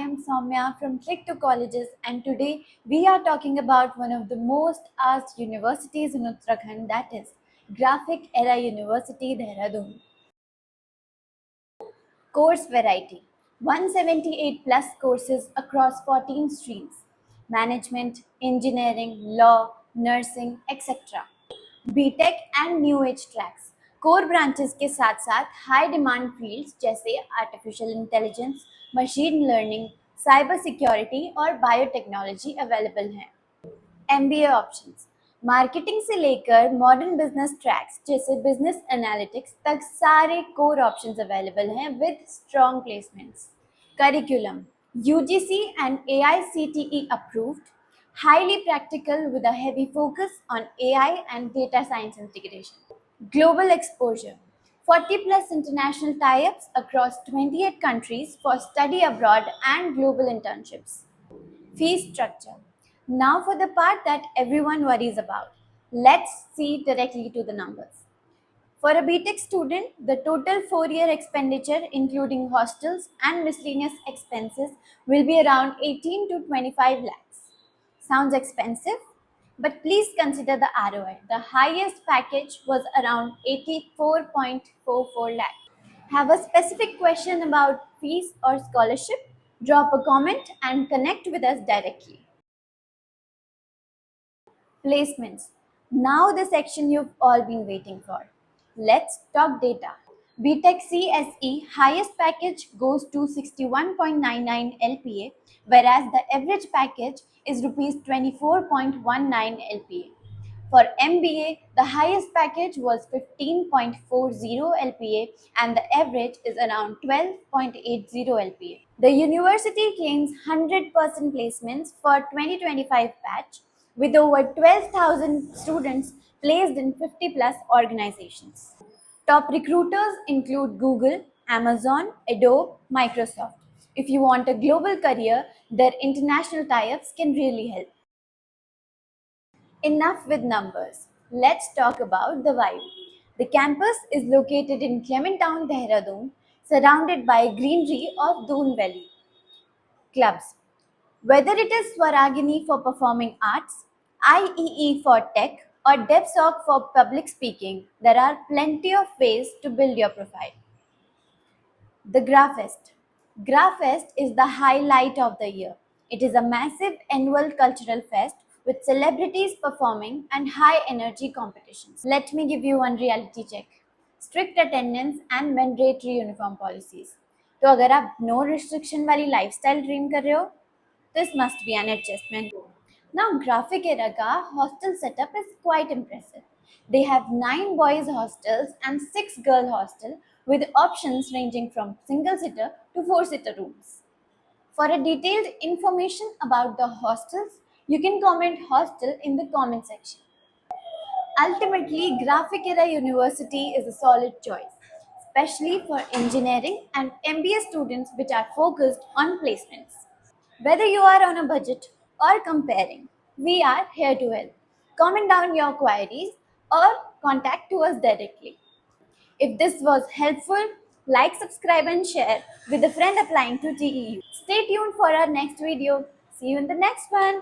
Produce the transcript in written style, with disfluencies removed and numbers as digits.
am Soumya from Click to Colleges, and today we are talking about one of the most asked universities in Uttarakhand, that is Graphic Era University, Dehradun. Course variety: 178 plus courses across 14 streams: management, engineering, law, nursing, etc. B Tech and new age tracks core branches के साथ साथ high demand fields जैसे artificial intelligence, machine learning, cyber security और biotechnology available हैं। MBA options: marketing से लेकर modern business tracks जैसे business analytics तक सारे कोर ऑप्शंस अवेलेबल हैं with strong placements. Curriculum: UGC and AICTE approved, highly practical with a heavy focus on AI and data science integration. Global exposure: 40 plus international tie-ups across 28 countries for study abroad and global internships. Fee structure: now for the part that everyone worries about. Let's see directly to the numbers. For a BTech student, the total 4-year expenditure, including hostels and miscellaneous expenses, will be around 18 to 25 lakhs. Sounds expensive? But please consider the ROI. The highest package was around 84.44 lakh. Have a specific question about fees or scholarship? Drop a comment and connect with us directly. Placements. Now the section you've all been waiting for. Let's talk data. BTech CSE highest package goes to 61.99 LPA, whereas the average package is rupees 24.19 LPA. For MBA, the highest package was 15.40 LPA and the average is around 12.80 LPA. The university claims 100% placements for 2025 batch with over 12,000 students placed in 50 plus organizations. Top recruiters include Google, Amazon, Adobe, Microsoft. If you want a global career, their international tie-ups can really help. Enough with numbers. Let's talk about the vibe. The campus is located in Clementown, Dehradun, surrounded by greenery of Doon Valley. Clubs. Whether it is Swaragini for performing arts, IEE for tech, or DevSoc for public speaking, there are plenty of ways to build your profile. The GraphFest. GraphFest is the highlight of the year. It is a massive annual cultural fest with celebrities performing and high energy competitions. Let me give you one reality check. Strict attendance and mandatory uniform policies. तो अगर आप no restriction वाली lifestyle dream कर रहे हो, this must be an adjustment. Now, Graphic Era ka hostel setup is quite impressive. They have 9 boys hostels and 6 girl hostel with options ranging from single-sitter to 4-sitter rooms. For a detailed information about the hostels, you can comment hostel in the comment section. Ultimately, Graphic Era University is a solid choice, especially for engineering and MBA students which are focused on placements. Whether you are on a budget or comparing, we are here to help. Comment down your queries or contact to us directly. If this was helpful, like, subscribe and share with a friend applying to TEU. Stay tuned for our next video. See you in the next one.